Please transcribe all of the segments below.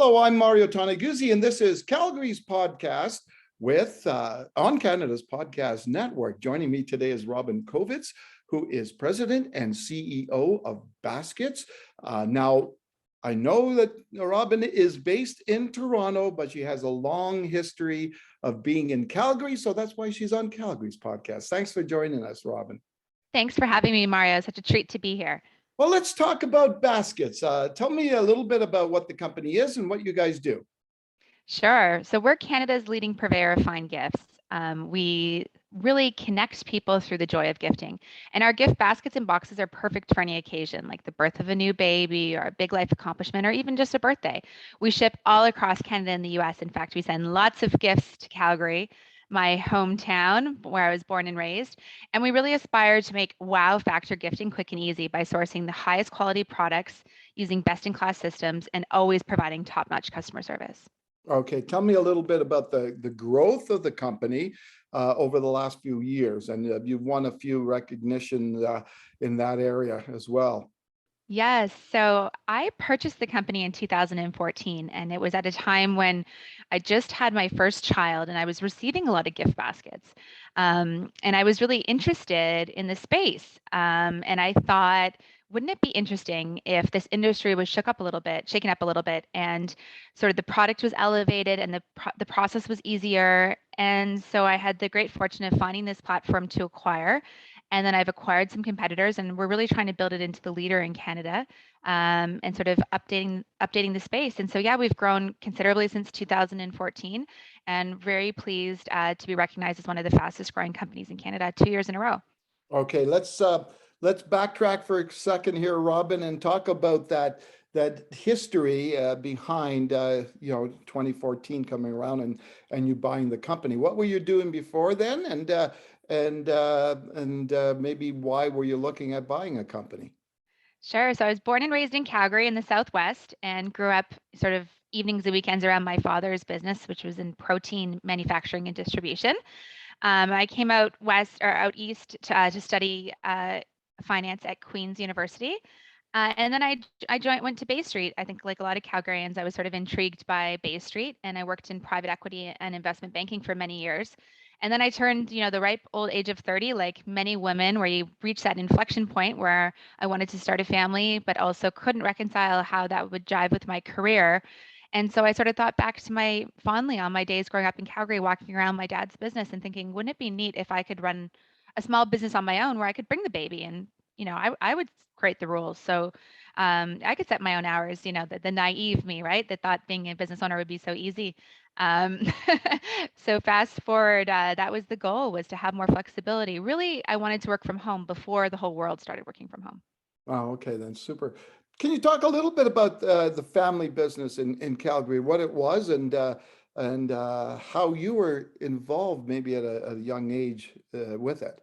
Hello, I'm Mario Toneguzzi, and this is Calgary's podcast with on Canada's Podcast Network. Joining me today is Robin Kovitz, who is president and CEO of Baskits. Now, I know that Robin is based in Toronto, but she has a long history of being in Calgary, so that's why she's on Calgary's podcast. Thanks for joining us, Robin. Thanks for having me, Mario. Such a treat to be here. Well, let's talk about Baskits. Tell me a little bit about what the company is and what you guys do. Sure. So we're Canada's leading purveyor of fine gifts. We really connect people through the joy of gifting. And our gift baskets and boxes are perfect for any occasion, like the birth of a new baby or a big life accomplishment, or even just a birthday. We ship all across Canada and the US. In fact, we send lots of gifts to Calgary, my hometown where I was born and raised. And we really aspire to make wow factor gifting quick and easy by sourcing the highest quality products, using best-in-class systems, and always providing top-notch customer service. Okay, tell me a little bit about the growth of the company over the last few years, and you've won a few recognitions in that area as well. Yes. So I purchased the company in 2014, and it was at a time when I just had my first child and I was receiving a lot of gift baskets. And I was really interested in the space. And I thought, wouldn't it be interesting if this industry was shaken up a little bit, and sort of the product was elevated and the process was easier. And so I had the great fortune of finding this platform to acquire. And then I've acquired some competitors, and we're really trying to build it into the leader in Canada, and sort of updating the space. And so, yeah, we've grown considerably since 2014, and very pleased to be recognized as one of the fastest growing companies in Canada 2 years in a row. Okay, let's backtrack for a second here, Robin, and talk about that history behind 2014 coming around and you buying the company. What were you doing before then, and maybe why were you looking at buying a company? Sure. So I was born and raised in Calgary in the Southwest, and grew up sort of evenings and weekends around my father's business, which was in protein manufacturing and distribution. I came out east to study finance at Queen's University. And then I went to Bay Street. I think, like a lot of Calgarians, I was sort of intrigued by Bay Street, and I worked in private equity and investment banking for many years. And then I turned, the ripe old age of 30, like many women, where you reach that inflection point where I wanted to start a family, but also couldn't reconcile how that would jive with my career. And so I sort of thought back to fondly on my days growing up in Calgary, walking around my dad's business and thinking, wouldn't it be neat if I could run a small business on my own where I could bring the baby, and I would create the rules. So I could set my own hours, the naive me, right? That thought being a business owner would be so easy. Um, so fast forward, that was the goal, was to have more flexibility. Really, I wanted to work from home before the whole world started working from home. Oh, okay, then super. Can you talk a little bit about the family business in Calgary, what it was, and how you were involved maybe at a young age with it?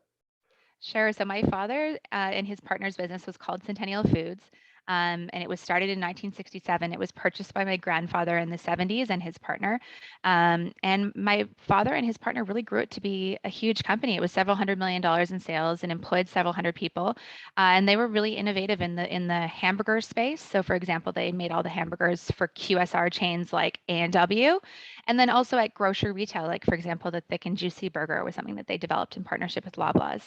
Sure. So my father and his partner's business was called Centennial Foods, and it was started in 1967. It was purchased by my grandfather in the 70s and his partner. And my father and his partner really grew it to be a huge company. It was several $100 million in sales and employed several hundred people. And they were really innovative in the hamburger space. So, for example, they made all the hamburgers for QSR chains like A&W, and then also at grocery retail, like, for example, the thick and juicy burger was something that they developed in partnership with Loblaws.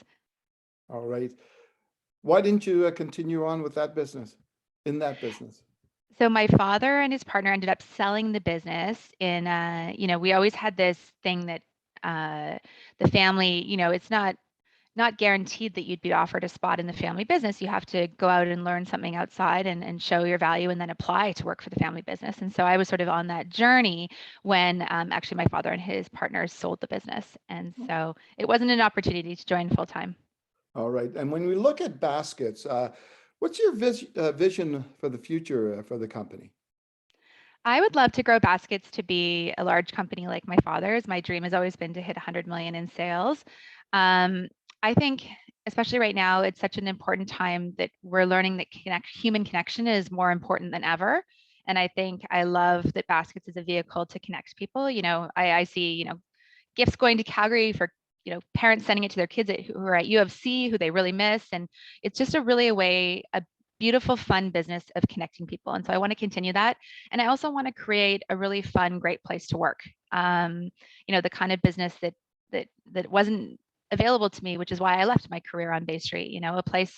All right. Why didn't you continue on with that business, in that business? So my father and his partner ended up selling the business we always had this thing that the family, it's not guaranteed that you'd be offered a spot in the family business. You have to go out and learn something outside and show your value, and then apply to work for the family business. And so I was sort of on that journey when actually my father and his partners sold the business. And so it wasn't an opportunity to join full time. All right. And when we look at Baskits, what's your vision for the future for the company? I would love to grow Baskets to be a large company like my father's. My dream has always been to hit 100 million in sales. Um, I think, especially right now, it's such an important time that we're learning that human connection is more important than ever. And I think I love that Baskets is a vehicle to connect people. I see, gifts going to Calgary for parents sending it to their kids who are at U of C, who they really miss, and it's just a really a beautiful, fun business of connecting people. And so I want to continue that. And I also want to create a really fun, great place to work. The kind of business that wasn't available to me, which is why I left my career on Bay Street, a place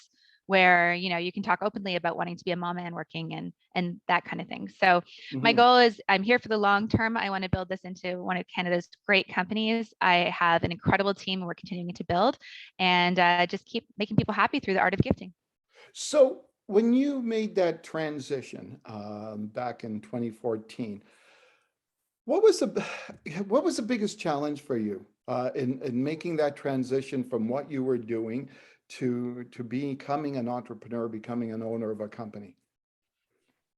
where you can talk openly about wanting to be a mama and working and that kind of thing. So my goal is I'm here for the long term. I want to build this into one of Canada's great companies. I have an incredible team we're continuing to build, and just keep making people happy through the art of gifting. So when you made that transition back in 2014, what was the biggest challenge for you in making that transition from what you were doing to becoming an entrepreneur, becoming an owner of a company?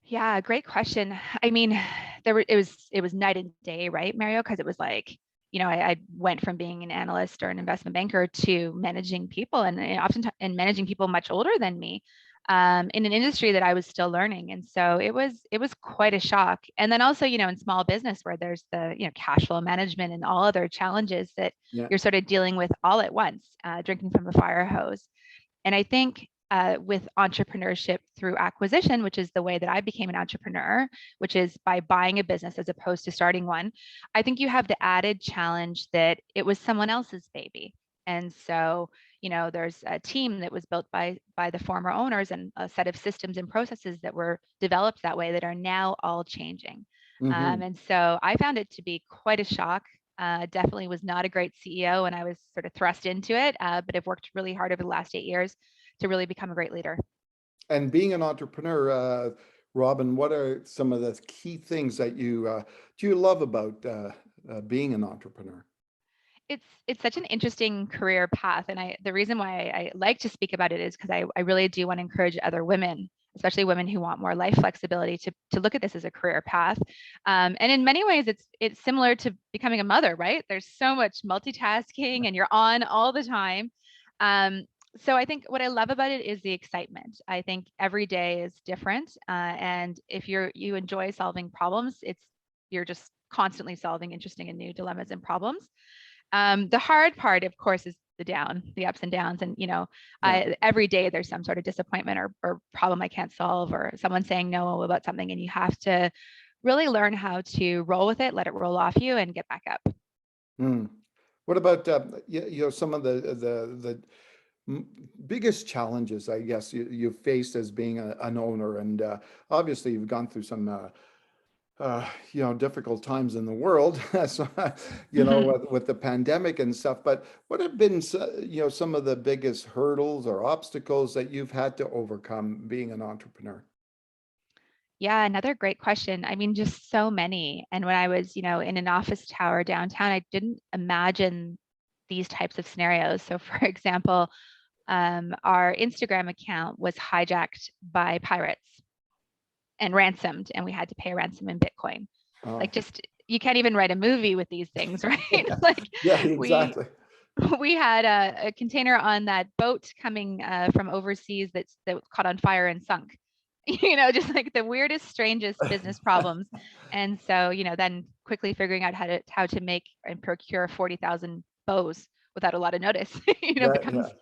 Yeah, great question. I mean, it was night and day, right, Mario? Because it was like, I went from being an analyst or an investment banker to managing people, and often and managing people much older than me, in an industry that I was still learning. And so it was quite a shock. And then also, in small business where there's the cash flow management and all other challenges that Yeah. you're sort of dealing with all at once, drinking from the fire hose. And I think with entrepreneurship through acquisition, which is the way that I became an entrepreneur, which is by buying a business as opposed to starting one, I think you have the added challenge that it was someone else's baby. And so, there's a team that was built by the former owners and a set of systems and processes that were developed that way that are now all changing. Hmm. And so I found it to be quite a shock. Definitely was not a great CEO when I was sort of thrust into it, but I've worked really hard over the last 8 years to really become a great leader. And being an entrepreneur, Robin, what are some of the key things that you love about being an entrepreneur? It's such an interesting career path, and the reason why I like to speak about it is because I really do want to encourage other women, especially women who want more life flexibility, to look at this as a career path. And in many ways, it's similar to becoming a mother, right? There's so much multitasking, and you're on all the time. So I think what I love about it is the excitement. I think every day is different, and if you enjoy solving problems, you're just constantly solving interesting and new dilemmas and problems. The hard part, of course, is the ups and downs. And, Yeah. every day there's some sort of disappointment or problem I can't solve, or someone saying no about something. And you have to really learn how to roll with it, let it roll off you, and get back up. Hmm. What about some of the m- biggest challenges, I guess, you've faced as being an owner, and obviously you've gone through some difficult times in the world, so, with the pandemic and stuff. But what have been, some of the biggest hurdles or obstacles that you've had to overcome being an entrepreneur? Yeah, another great question. I mean, just so many. And when I was, in an office tower downtown, I didn't imagine these types of scenarios. So, for example, our Instagram account was hijacked by pirates and ransomed, and we had to pay a ransom in Bitcoin. Like, Oh, just you can't even write a movie with these things, right? yeah, Like yeah, we exactly. we had a container on that boat coming from overseas that caught on fire and sunk. Just like the weirdest, strangest business problems. And so, then quickly figuring out how to make and procure 40,000 bows without a lot of notice, Yeah, becomes. yeah.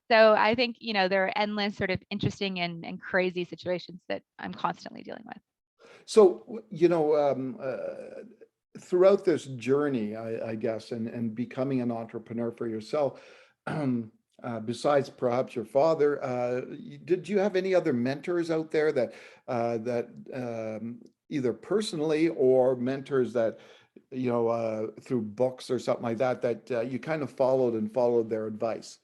So I think, there are endless sort of interesting and crazy situations that I'm constantly dealing with. So, throughout this journey, I guess, and becoming an entrepreneur for yourself, besides perhaps your father, did you have any other mentors out there that either personally or mentors that, through books or something like that you kind of followed their advice?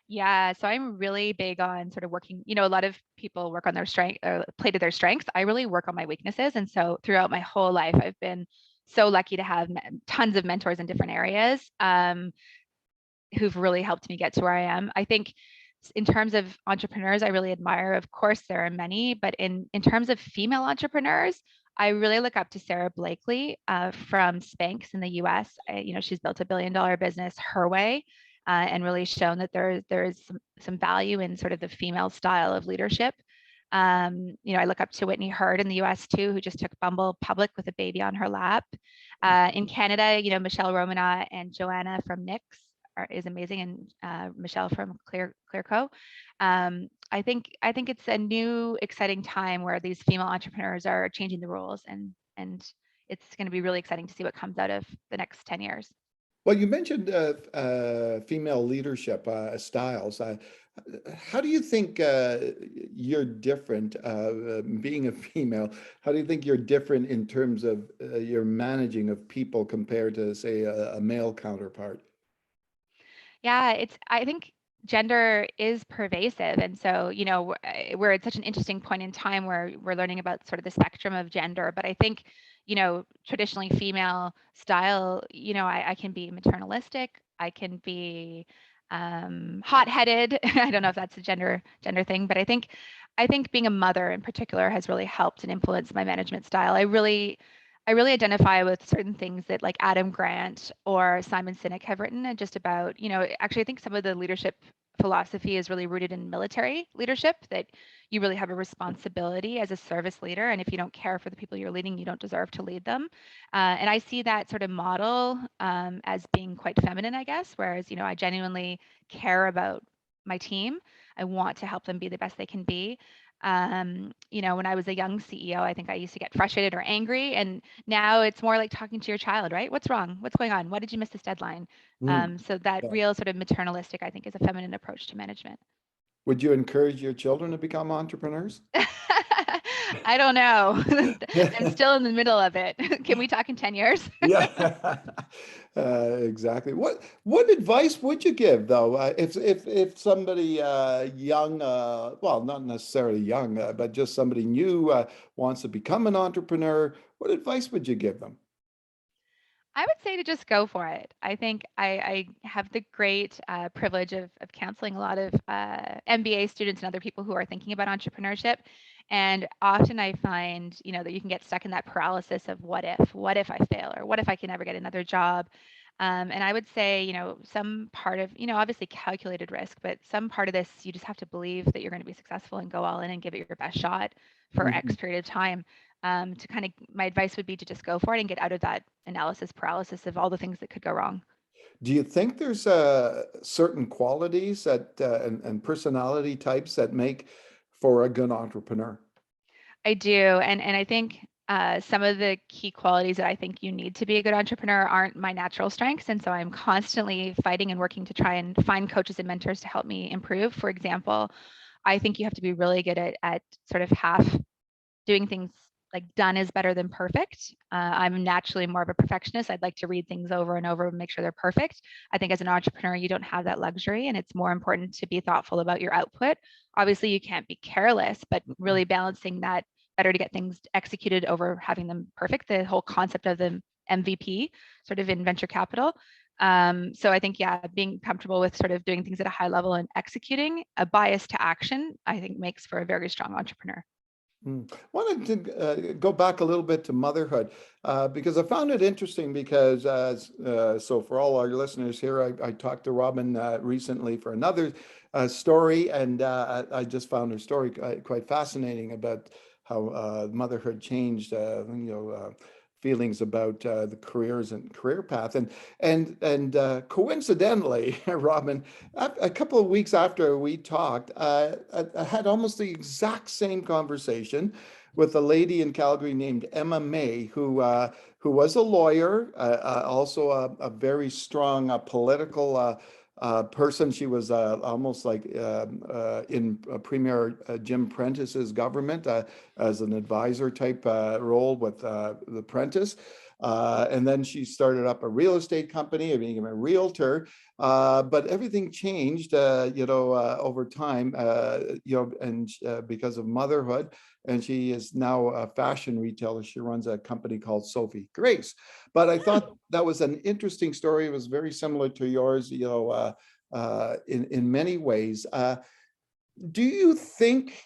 Yeah, so I'm really big on sort of working, a lot of people work on their strength or play to their strengths. I really work on my weaknesses. And so throughout my whole life, I've been so lucky to have tons of mentors in different areas, who've really helped me get to where I am. I think in terms of entrepreneurs, I really admire, of course, there are many, but in terms of female entrepreneurs, I really look up to Sarah Blakely from Spanx in the US. She's built $1 billion business her way, and really shown that there is some value in sort of the female style of leadership. I look up to Whitney Hurd in the US too, who just took Bumble public with a baby on her lap. In Canada, Michelle Romana and Joanna from Nix is amazing, and Michelle from Clearco. I think it's a new exciting time where these female entrepreneurs are changing the rules, and it's going to be really exciting to see what comes out of the next 10 years. Well, you mentioned female leadership styles. How do you think you're different, being a female? How do you think you're different in terms of your managing of people compared to, say, a male counterpart? Yeah, I think gender is pervasive. And so, we're at such an interesting point in time where we're learning about sort of the spectrum of gender. But I think, traditionally female style, I can be maternalistic, I can be hot-headed. I don't know if that's a gender thing, but I think being a mother in particular has really helped and influenced my management style. I really identify with certain things that like Adam Grant or Simon Sinek have written, and just about, actually, I think some of the leadership philosophy is really rooted in military leadership, that you really have a responsibility as a service leader. And if you don't care for the people you're leading, you don't deserve to lead them. And I see that sort of model as being quite feminine, I guess, whereas, I genuinely care about my team. I want to help them be the best they can be. When I was a young CEO, I think I used to get frustrated or angry, and now it's more like talking to your child, right? What's wrong? What's going on? Why did you miss this deadline? Mm. So that Yeah. real sort of maternalistic, I think, is a feminine approach to management. Would you encourage your children to become entrepreneurs? I don't know. I'm still in the middle of it. Can we talk in 10 years? Yeah, exactly. What advice would you give though, if somebody young, well, not necessarily young, but just somebody new wants to become an entrepreneur? What advice would you give them? I would say to just go for it. I think I have the great privilege of counseling a lot of MBA students and other people who are thinking about entrepreneurship. And often I find, that you can get stuck in that paralysis of what if I fail, or what if I can never get another job? And I would say, some part of, obviously calculated risk, but some part of this, you just have to believe that you're going to be successful and go all in and give it your best shot for X Mhm. period of time. To kind of, my advice would be to just go for it and get out of that analysis paralysis of all the things that could go wrong. Do you think there's certain qualities that and personality types that make for a good entrepreneur? I do, and I think some of the key qualities that I think you need to be a good entrepreneur aren't my natural strengths, and so I'm constantly fighting and working to try and find coaches and mentors to help me improve. For example, I think you have to be really good at sort of half doing things, like done is better than perfect. I'm naturally more of a perfectionist. I'd like to read things over and over and make sure they're perfect. I think as an entrepreneur, you don't have that luxury, and it's more important to be thoughtful about your output. Obviously, you can't be careless, but really balancing that, better to get things executed over having them perfect. The whole concept of the MVP sort of in venture capital. So I think, yeah, being comfortable with sort of doing things at a high level and executing a bias to action, I think makes for a very strong entrepreneur. Wanted to go back a little bit to motherhood because I found it interesting because so for all our listeners here, I talked to Robin recently for another story, and I just found her story quite fascinating about how motherhood changed, feelings about the careers and career path, and coincidentally, Robin, a couple of weeks after we talked, I had almost the exact same conversation with a lady in Calgary named Emma May, who was a lawyer, also a very strong political person. She was almost like in Premier Jim Prentice's government as an advisor type role with the Prentice. And then she started up a real estate company, being a realtor. But everything changed, over time, and because of motherhood. And she is now a fashion retailer. She runs a company called Sophie Grace. But I thought that was an interesting story. It was very similar to yours, in many ways. Do you think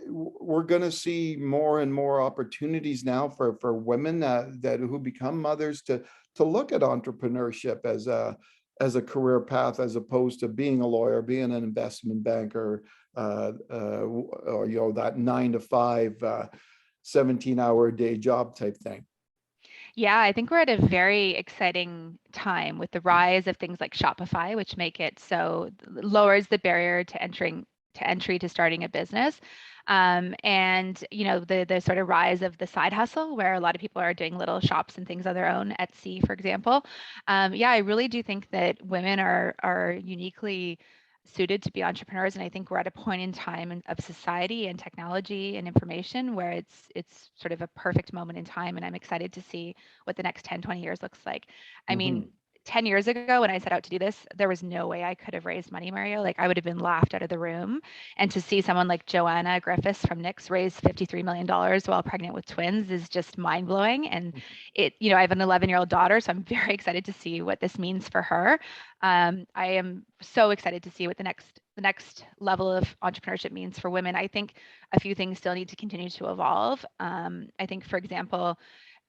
we're going to see more and more opportunities now for women that who become mothers to look at entrepreneurship as a career path, as opposed to being a lawyer, being an investment banker, or that 9 to 5, 17-hour a day job type thing? Yeah, I think we're at a very exciting time with the rise of things like Shopify, which make it so lowers the barrier to entry to starting a business. And the sort of rise of the side hustle where a lot of people are doing little shops and things on their own, Etsy, for example. Yeah, I really do think that women are uniquely suited to be entrepreneurs, and I think we're at a point in time of society and technology and information where it's sort of a perfect moment in time, and I'm excited to see what the next 10, 20 years looks like. I mean, Mhm. 10 years ago when I set out to do this, there was no way I could have raised money, Mario. Like I would have been laughed out of the room. And to see someone like Joanna Griffiths from Nix raise $53 million while pregnant with twins is just mind blowing. And I have an 11-year-old daughter, so I'm very excited to see what this means for her. I am so excited to see what the next level of entrepreneurship means for women. I think a few things still need to continue to evolve. I think, for example,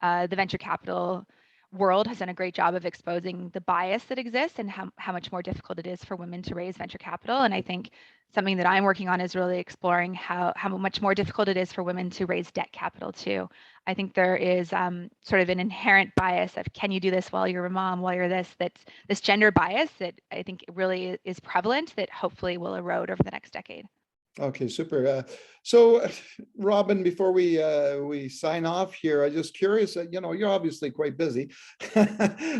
the venture capital world has done a great job of exposing the bias that exists and how much more difficult it is for women to raise venture capital. And I think something that I'm working on is really exploring how much more difficult it is for women to raise debt capital too. I think there is sort of an inherent bias of can you do this while you're a mom, while you're that's this gender bias that I think really is prevalent that hopefully will erode over the next decade. Okay, super. So, Robin, before we sign off here, I'm just curious. You're obviously quite busy,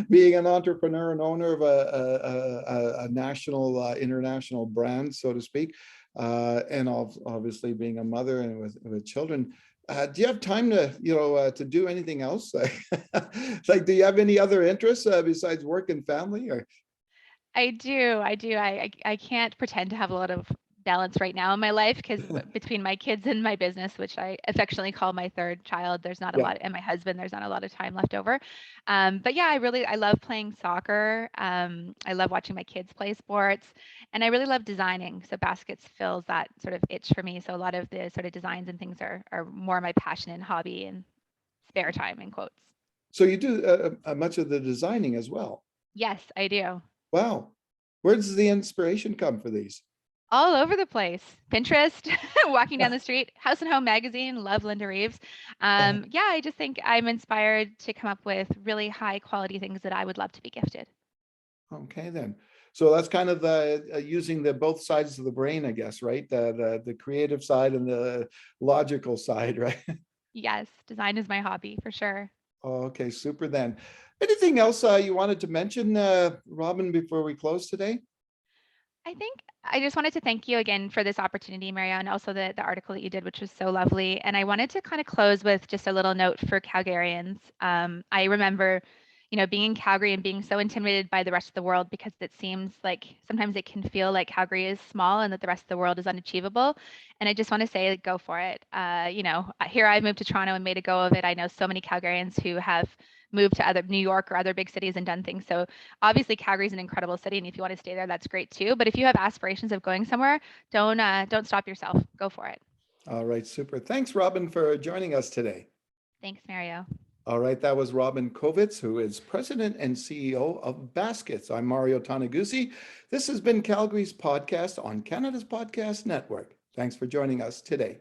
being an entrepreneur and owner of a national, international brand, so to speak, and obviously being a mother and with children. Do you have time to do anything else? Like, do you have any other interests besides work and family? Or I do. I do. I can't pretend to have a lot of balance right now in my life because between my kids and my business, which I affectionately call my third child, there's not a yeah. lot, and my husband, there's not a lot of time left over. But yeah, I love playing soccer. I love watching my kids play sports, and I really love designing. So Baskits fills that sort of itch for me. So a lot of the sort of designs and things are more my passion and hobby and spare time in quotes. So you do much of the designing as well. Yes, I do. Wow. Where does the inspiration come for these? All over the place. Pinterest, walking down the street, House and Home magazine, love Linda Reeves. Yeah, I just think I'm inspired to come up with really high quality things that I would love to be gifted. Okay, then. So that's kind of the using the both sides of the brain, I guess, right? The creative side and the logical side, right? Yes, design is my hobby for sure. Okay, super then. Anything else you wanted to mention, Robin, before we close today? I think I just wanted to thank you again for this opportunity, Mario, and also the article that you did, which was so lovely. And I wanted to kind of close with just a little note for Calgarians. I remember, being in Calgary and being so intimidated by the rest of the world because it seems like sometimes it can feel like Calgary is small and that the rest of the world is unachievable. And I just want to say, like, go for it. Here I've moved to Toronto and made a go of it. I know so many Calgarians who have moved to other New York or other big cities and done things. So obviously Calgary is an incredible city, and if you want to stay there, that's great too. But if you have aspirations of going somewhere, don't stop yourself. Go for it. All right, super. Thanks, Robin, for joining us today. Thanks, Mario. All right, that was Robin Kovitz, who is president and CEO of Baskits. I'm Mario Taniguchi. This has been Calgary's podcast on Canada's Podcast Network. Thanks for joining us today.